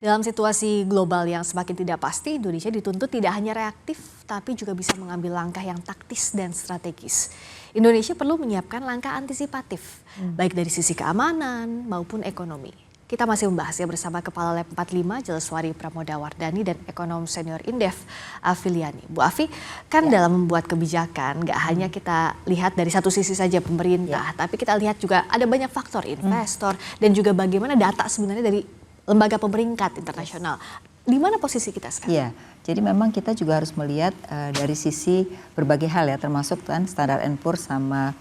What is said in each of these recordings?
Dalam situasi global yang semakin tidak pasti, Indonesia dituntut tidak hanya reaktif, tapi juga bisa mengambil langkah yang taktis dan strategis. Indonesia perlu menyiapkan langkah antisipatif, baik dari sisi keamanan maupun ekonomi. Kita masih membahasnya bersama Kepala Lab 45 Jaleswari Pramodawardhani dan ekonom senior Indef Afiliani. Bu Afi, kan dalam membuat kebijakan nggak hanya kita lihat dari satu sisi saja pemerintah, tapi kita lihat juga ada banyak faktor investor dan juga bagaimana data sebenarnya dari lembaga pemeringkat internasional. Di mana posisi kita sekarang? Iya, jadi memang kita juga harus melihat dari sisi berbagai hal ya, termasuk kan Standard & Poor's sama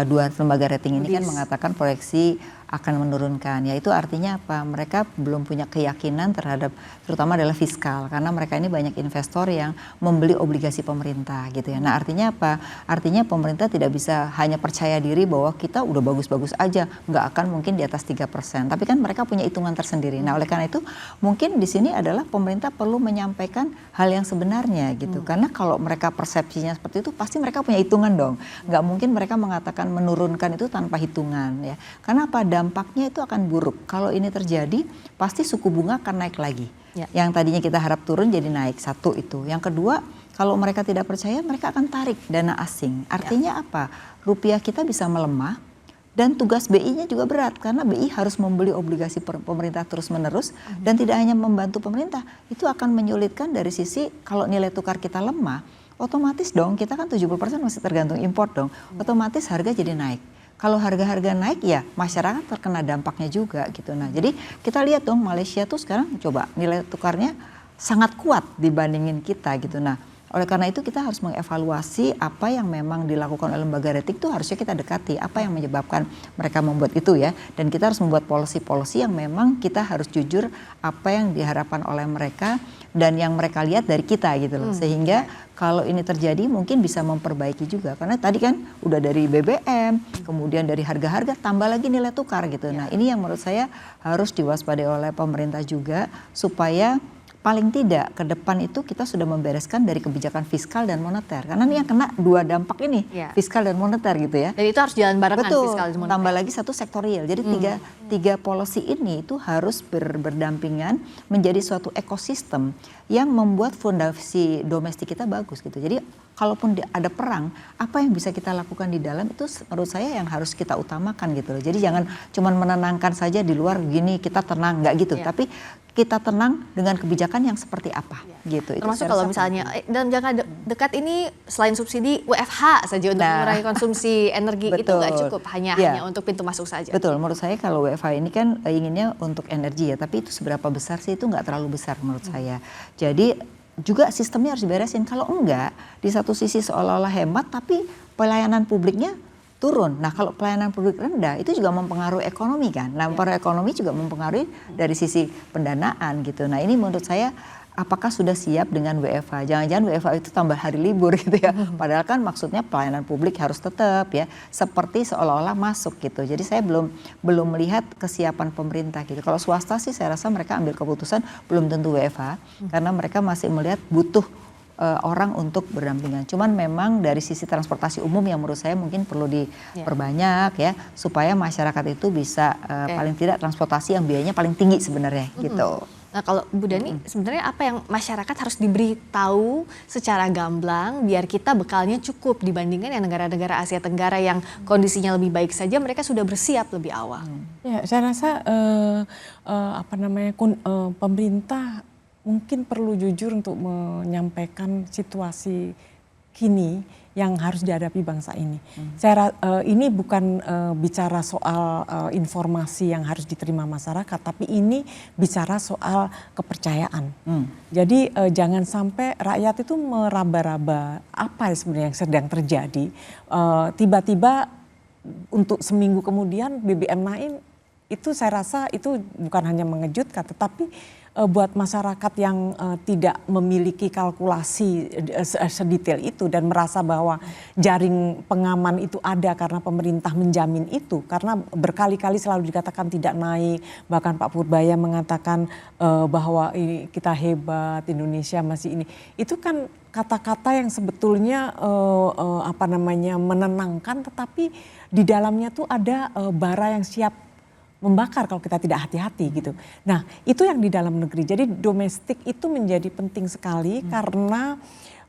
dua lembaga rating ini kan mengatakan proyeksi akan menurunkan. Ya itu artinya apa? Mereka belum punya keyakinan terhadap terutama adalah fiskal karena mereka ini banyak investor yang membeli obligasi pemerintah gitu ya. Nah artinya apa? Artinya pemerintah tidak bisa hanya percaya diri bahwa kita udah bagus-bagus aja, nggak akan mungkin di atas 3%. Tapi kan mereka punya hitungan tersendiri. Nah oleh karena itu mungkin di sini adalah pemerintah perlu menyampaikan hal yang sebenarnya gitu. Karena kalau mereka persepsinya seperti itu pasti mereka punya hitungan dong. Nggak mungkin mereka mengatakan menurunkan itu tanpa hitungan ya. Karena apa? Dampaknya itu akan buruk. Kalau ini terjadi, pasti suku bunga akan naik lagi. Ya. Yang tadinya kita harap turun jadi naik, satu itu. Yang kedua, kalau mereka tidak percaya, mereka akan tarik dana asing. Artinya apa? Rupiah kita bisa melemah dan tugas BI-nya juga berat. Karena BI harus membeli obligasi pemerintah terus-menerus dan tidak hanya membantu pemerintah. Itu akan menyulitkan dari sisi kalau nilai tukar kita lemah, otomatis dong kita kan 70% masih tergantung impor dong. Otomatis harga jadi naik. Kalau harga-harga naik ya masyarakat terkena dampaknya juga gitu. Nah jadi kita lihat dong Malaysia tuh sekarang coba nilai tukarnya sangat kuat dibandingin kita gitu. Nah oleh karena itu kita harus mengevaluasi apa yang memang dilakukan oleh lembaga rating itu harusnya kita dekati. Apa yang menyebabkan mereka membuat itu ya. Dan kita harus membuat policy-policy yang memang kita harus jujur apa yang diharapkan oleh mereka dan yang mereka lihat dari kita gitu loh. Sehingga kalau ini terjadi mungkin bisa memperbaiki juga. Karena tadi kan udah dari BBM, kemudian dari harga-harga tambah lagi nilai tukar gitu. Nah ini yang menurut saya harus diwaspadai oleh pemerintah juga supaya paling tidak ke depan itu kita sudah membereskan dari kebijakan fiskal dan moneter. Karena ini yang kena dua dampak ini, fiskal dan moneter gitu ya. Dan itu harus jalan barengan. Betul, fiskal dan moneter. Tambah lagi satu sektorial. Jadi tiga policy ini itu harus berdampingan menjadi suatu ekosistem yang membuat fondasi domestik kita bagus gitu. Jadi kalaupun ada perang, apa yang bisa kita lakukan di dalam itu menurut saya yang harus kita utamakan gitu loh. Jadi jangan cuma menenangkan saja di luar gini kita tenang, nggak gitu. Tapi kita tenang dengan kebijakan yang seperti apa gitu. Termasuk kalau misalnya dalam jangka dekat ini selain subsidi WFH saja untuk mengurangi konsumsi energi itu nggak cukup hanya untuk pintu masuk saja. Betul, menurut saya kalau WFH ini kan inginnya untuk energi ya, tapi itu seberapa besar sih itu nggak terlalu besar menurut saya. Jadi juga sistemnya harus diberesin. Kalau enggak di satu sisi seolah-olah hemat tapi pelayanan publiknya turun. Nah kalau pelayanan publik rendah itu juga mempengaruhi ekonomi kan. Nah mempengaruhi ekonomi juga mempengaruhi dari sisi pendanaan gitu. Nah ini menurut saya apakah sudah siap dengan WFH? Jangan-jangan WFH itu tambah hari libur gitu ya. Padahal kan maksudnya pelayanan publik harus tetap ya. Seperti seolah-olah masuk gitu. Jadi saya belum melihat kesiapan pemerintah gitu. Kalau swasta sih saya rasa mereka ambil keputusan belum tentu WFH. Karena mereka masih melihat butuh orang untuk berdampingan. Cuman memang dari sisi transportasi umum yang menurut saya mungkin perlu diperbanyak ya supaya masyarakat itu bisa paling tidak transportasi yang biayanya paling tinggi sebenarnya gitu. Nah kalau Bu Dhani sebenarnya apa yang masyarakat harus diberitahu secara gamblang biar kita bekalnya cukup dibandingkan yang negara-negara Asia Tenggara yang kondisinya lebih baik saja mereka sudah bersiap lebih awal. Ya saya rasa pemerintah mungkin perlu jujur untuk menyampaikan situasi kini yang harus dihadapi bangsa ini. Ini bukan bicara soal informasi yang harus diterima masyarakat, tapi ini bicara soal kepercayaan. Jadi jangan sampai rakyat itu meraba-raba apa sebenarnya yang sedang terjadi. Tiba-tiba untuk seminggu kemudian BBM naik, itu saya rasa itu bukan hanya mengejutkan, tetapi buat masyarakat yang tidak memiliki kalkulasi sedetail itu dan merasa bahwa jaring pengaman itu ada karena pemerintah menjamin itu. Karena berkali-kali selalu dikatakan tidak naik, bahkan Pak Purbaya mengatakan bahwa kita hebat, Indonesia masih ini. Itu kan kata-kata yang sebetulnya menenangkan, tetapi di dalamnya tuh ada bara yang siap membakar kalau kita tidak hati-hati gitu. Nah, itu yang di dalam negeri. Jadi domestik itu menjadi penting sekali karena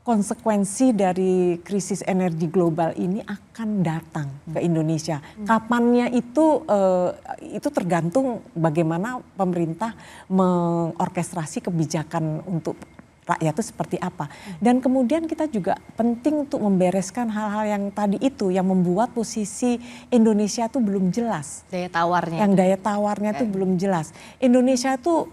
konsekuensi dari krisis energi global ini akan datang ke Indonesia. Kapannya itu tergantung bagaimana pemerintah mengorkestrasi kebijakan untuk rakyat itu seperti apa. Dan kemudian kita juga penting untuk membereskan hal-hal yang tadi itu yang membuat posisi Indonesia itu belum jelas. Daya tawarnya. Yang daya tawarnya itu belum jelas. Indonesia itu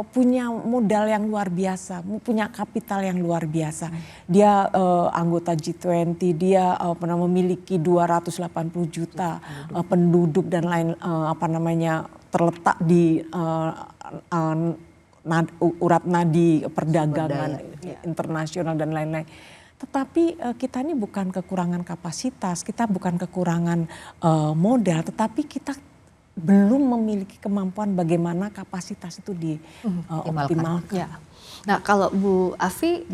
punya modal yang luar biasa, punya kapital yang luar biasa. Dia anggota G20, dia memiliki 280 juta penduduk dan lain terletak di urat nadi perdagangan internasional dan lain-lain. Tetapi kita ini bukan kekurangan kapasitas, kita bukan kekurangan modal, tetapi kita belum memiliki kemampuan bagaimana kapasitas itu dioptimalkan. Ya. Nah, kalau Bu Afi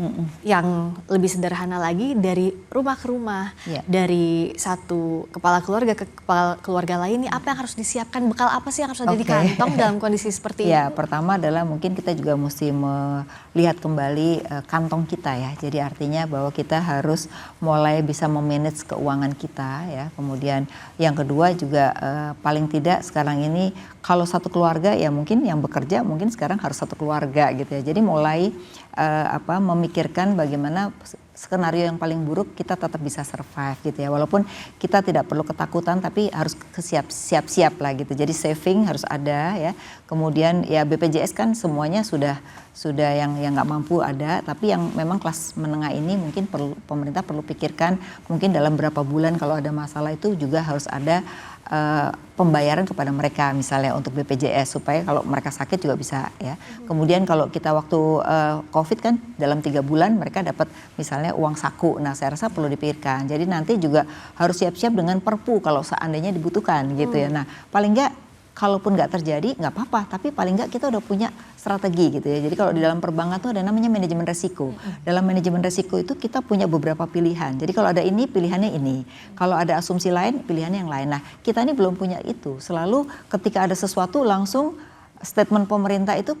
yang lebih sederhana lagi, dari rumah ke rumah, dari satu kepala keluarga ke kepala keluarga lain, apa yang harus disiapkan, bekal apa sih yang harus ada di kantong dalam kondisi seperti ini? Ya, pertama adalah mungkin kita juga mesti melihat kembali kantong kita ya. Jadi artinya bahwa kita harus mulai bisa memanage keuangan kita ya. Kemudian yang kedua juga paling tidak sekarang ini kalau satu keluarga ya mungkin yang bekerja mungkin sekarang harus satu keluarga gitu ya. Jadi mulai memikirkan bagaimana skenario yang paling buruk kita tetap bisa survive gitu ya. Walaupun kita tidak perlu ketakutan tapi harus siap-siap lah gitu. Jadi saving harus ada ya. Kemudian ya BPJS kan semuanya sudah yang nggak mampu ada, tapi yang memang kelas menengah ini mungkin pemerintah perlu pikirkan mungkin dalam berapa bulan kalau ada masalah itu juga harus ada pembayaran kepada mereka misalnya untuk BPJS supaya kalau mereka sakit juga bisa ya. Kemudian kalau kita waktu COVID kan dalam 3 bulan mereka dapat misalnya uang saku. Nah saya rasa perlu dipikirkan. Jadi nanti juga harus siap-siap dengan perpu kalau seandainya dibutuhkan gitu ya. Nah paling nggak kalaupun nggak terjadi nggak apa-apa, tapi paling nggak kita udah punya strategi gitu ya. Jadi kalau di dalam perbankan tuh ada namanya manajemen resiko. Dalam manajemen resiko itu kita punya beberapa pilihan. Jadi kalau ada ini pilihannya ini, kalau ada asumsi lain pilihannya yang lain. Nah kita ini belum punya itu. Selalu ketika ada sesuatu langsung statement pemerintah itu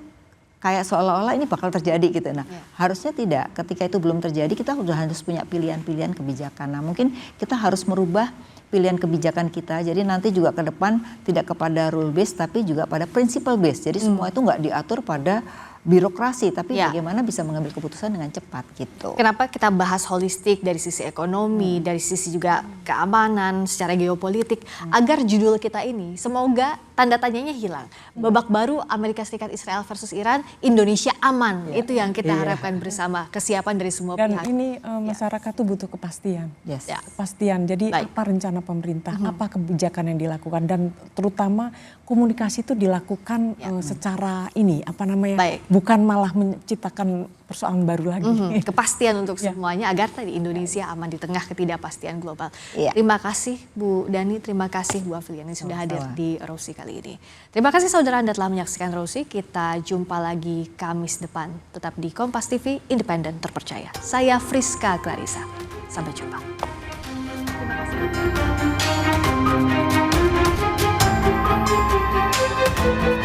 kayak seolah-olah ini bakal terjadi gitu. Nah harusnya tidak. Ketika itu belum terjadi kita udah harus punya pilihan-pilihan kebijakan. Nah mungkin kita harus merubah pilihan kebijakan kita. Jadi nanti juga ke depan tidak kepada rule based tapi juga pada principle based. Jadi semua itu nggak diatur pada birokrasi tapi bagaimana bisa mengambil keputusan dengan cepat gitu. Kenapa kita bahas holistik dari sisi ekonomi, dari sisi juga keamanan, secara geopolitik, agar judul kita ini semoga tanda tanyanya hilang. Babak baru Amerika Serikat Israel versus Iran, Indonesia aman. Itu yang kita harapkan bersama, kesiapan dari semua pihak. Dan ini masyarakat tuh butuh kepastian. Kepastian. Jadi apa rencana pemerintah, apa kebijakan yang dilakukan dan terutama komunikasi itu dilakukan secara bukan malah menciptakan persoalan baru lagi. Kepastian untuk semuanya agar tadi Indonesia aman di tengah ketidakpastian global. Terima kasih Bu Dhani, terima kasih Bu Afiliani sudah hadir di Rosi kali ini. Terima kasih saudara Anda telah menyaksikan Rosi. Kita jumpa lagi Kamis depan. Tetap di Kompas TV, independen terpercaya. Saya Friska Clarissa. Sampai jumpa. Terima kasih.